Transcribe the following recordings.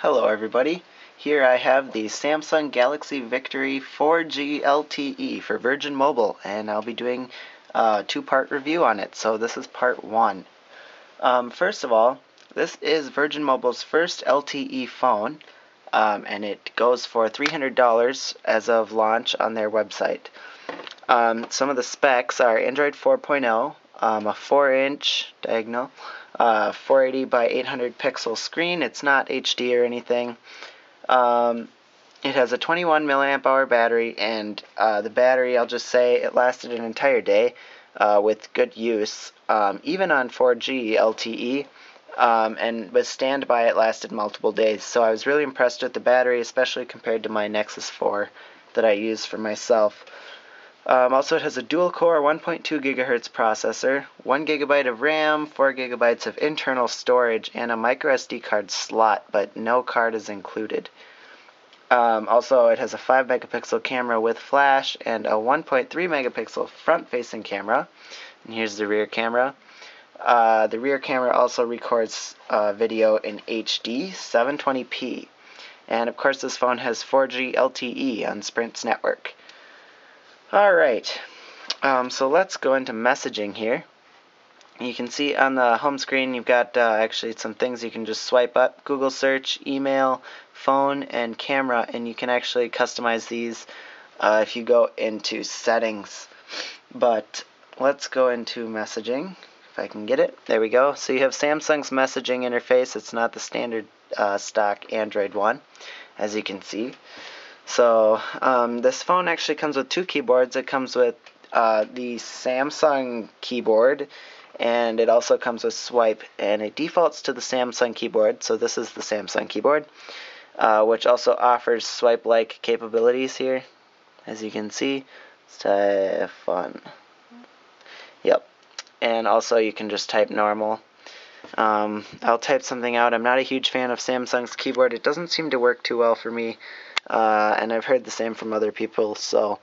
Hello everybody. Here I have the Samsung Galaxy Victory 4G LTE for Virgin Mobile, and I'll be doing a two-part review on it. So this is part one. First of all, this is Virgin Mobile's first LTE phone, and it goes for $300 as of launch on their website. Some of the specs are Android 4.0, a 4-inch diagonal, 480 by 800 pixel screen. It's not HD or anything. It has a 21 milliamp hour battery, and the battery, I'll just say, it lasted an entire day with good use, even on 4G LTE, and with standby it lasted multiple days. So I was really impressed with the battery, especially compared to my Nexus 4 that I use for myself. Also, it has a dual-core 1.2 gigahertz processor, 1 gigabyte of RAM, 4 gigabytes of internal storage, and a microSD card slot, but no card is included. Also, it has a 5 megapixel camera with flash and a 1.3 megapixel front-facing camera. And here's the rear camera. The rear camera also records video in HD 720p. And of course, this phone has 4G LTE on Sprint's network. Alright, so let's go into messaging here. You can see on the home screen you've got actually some things you can just swipe up: Google search, email, phone, and camera, and you can actually customize these if you go into settings. But let's go into messaging, if I can get it. There we go. So you have Samsung's messaging interface. It's not the standard stock Android one, as you can see. So this phone actually comes with two keyboards. It comes with the Samsung keyboard, and it also comes with swipe, and it defaults to the Samsung keyboard. So this is the Samsung keyboard, which also offers swipe-like capabilities here, as you can see. Let's type fun. Yep. And also you can just type normal. I'll type something out. I'm not a huge fan of Samsung's keyboard. It doesn't seem to work too well for me. And I've heard the same from other people. So,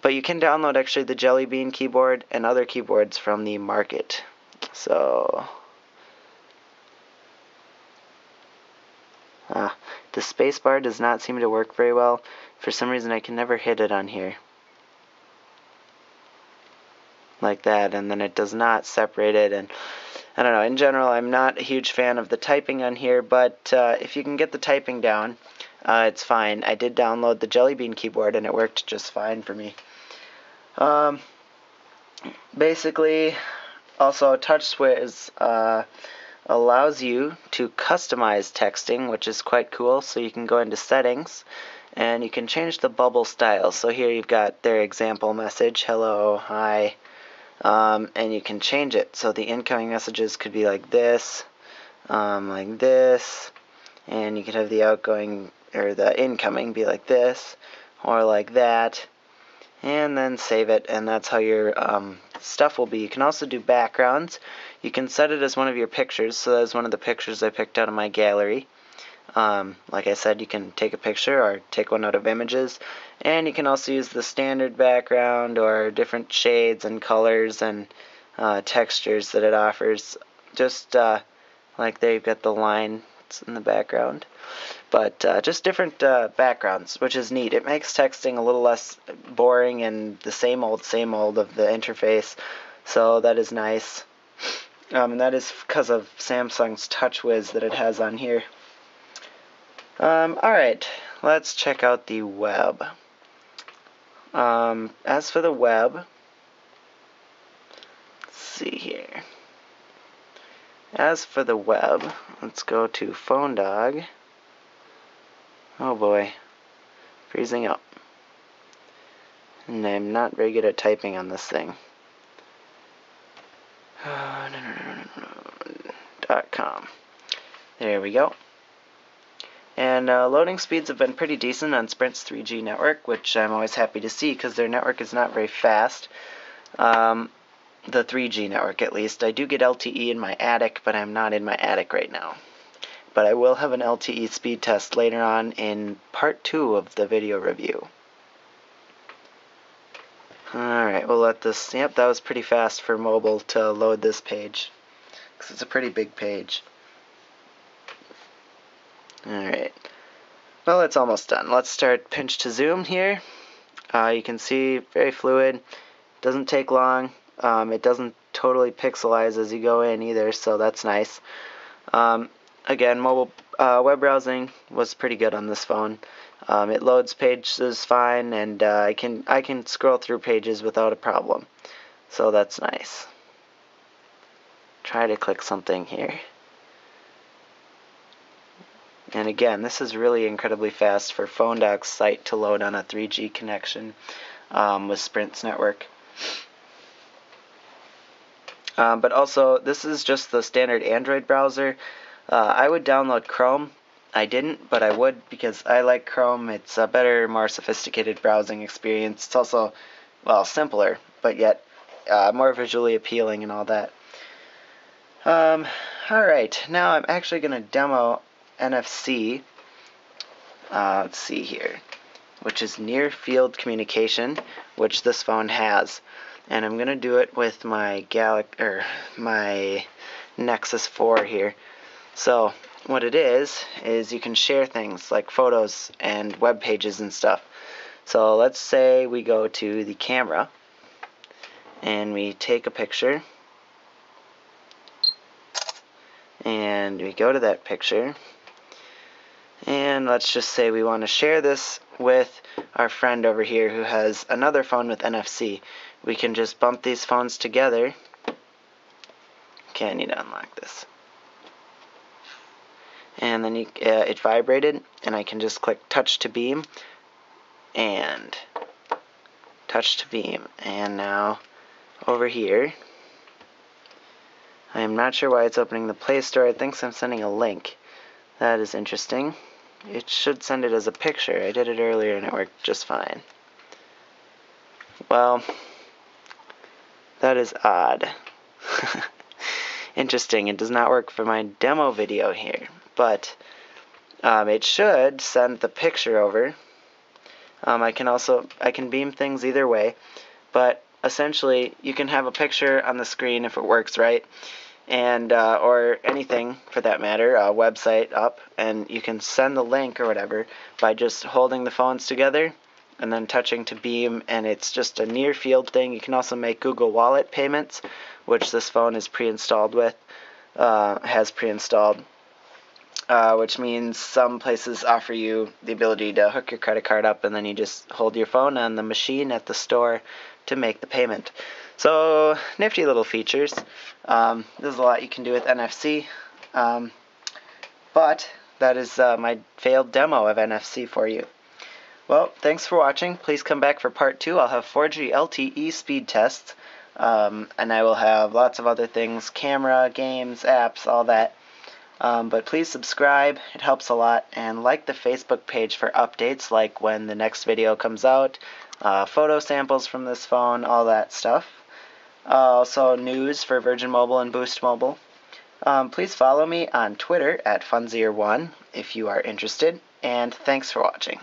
but you can download actually the Jelly Bean keyboard and other keyboards from the market. So, the spacebar does not seem to work very well. For some reason, I can never hit it on here. Like that, and then it does not separate it, and I don't know, in general I'm not a huge fan of the typing on here, but if you can get the typing down, it's fine. I did download the Jelly Bean keyboard and it worked just fine for me. Basically, also TouchWiz allows you to customize texting, which is quite cool. So you can go into settings and you can change the bubble style. So here you've got their example message, hello, hi. And you can change it. So the incoming messages could be like this, and you could have the outgoing, or the incoming, be like this, or like that, and then save it, and that's how your stuff will be. You can also do backgrounds. You can set it as one of your pictures, so that's one of the pictures I picked out of my gallery. Like I said, you can take a picture or take one out of images, and you can also use the standard background or different shades and colors and textures that it offers. Just like there you've got the lines in the background, but just different backgrounds, which is neat. It makes texting a little less boring and the same old of the interface, so that is nice. And that is because of Samsung's TouchWiz that it has on here. Alright, let's check out the web. As for the web, let's see here. As for the web, let's go to Phone Dog. Oh boy, freezing up. And I'm not very good at typing on this thing. .com. There we go. And loading speeds have been pretty decent on Sprint's 3G network, which I'm always happy to see because their network is not very fast. The 3G network, at least. I do get LTE in my attic, but I'm not in my attic right now. But I will have an LTE speed test later on in part 2 of the video review. Alright, we'll let this... Yep, that was pretty fast for mobile to load this page, because it's a pretty big page. Alright, well, it's almost done. Let's start pinch to zoom here. You can see very fluid, doesn't take long. It doesn't totally pixelize as you go in either, so that's nice. Again, mobile web browsing was pretty good on this phone. It loads pages fine, and I can scroll through pages without a problem. So that's nice. Try to click something here. And again, this is really incredibly fast for PhoneDoc's site to load on a 3G connection with Sprint's network. But also, this is just the standard Android browser. I would download Chrome. I didn't, but I would because I like Chrome. It's a better, more sophisticated browsing experience. It's also, well, simpler, but yet more visually appealing and all that. Alright, now I'm actually going to demo NFC. Let's see here, which is near field communication, which this phone has. And I'm going to do it with my my Nexus 4 here. So what it is you can share things like photos and web pages and stuff. So let's say we go to the camera and we take a picture, and we go to that picture, and let's just say we want to share this with our friend over here who has another phone with NFC. We can just bump these phones together. Okay, I need to unlock this. And then it vibrated, and I can just click touch to beam and touch to beam. And now over here, I am not sure why it's opening the Play Store. It thinks I'm sending a link. That is interesting. It should send it as a picture. I did it earlier and it worked just fine. Well, that is odd. Interesting. It does not work for my demo video here, but it should send the picture over. I can beam things either way, but essentially you can have a picture on the screen if it works right, and or anything for that matter, a website up, and you can send the link or whatever by just holding the phones together and then touching to beam, and it's just a near field thing. You can also make Google Wallet payments, which this phone is pre-installed with, has pre-installed, which means some places offer you the ability to hook your credit card up and then you just hold your phone on the machine at the store to make the payment. So, nifty little features. There's a lot you can do with NFC, but that is my failed demo of NFC for you. Well, thanks for watching. Please come back for part 2. I'll have 4G LTE speed tests, and I will have lots of other things, camera, games, apps, all that. But please subscribe, it helps a lot, and like the Facebook page for updates, like when the next video comes out, photo samples from this phone, all that stuff. Also news for Virgin Mobile and Boost Mobile. Please follow me on Twitter at Funzier1 if you are interested, and thanks for watching.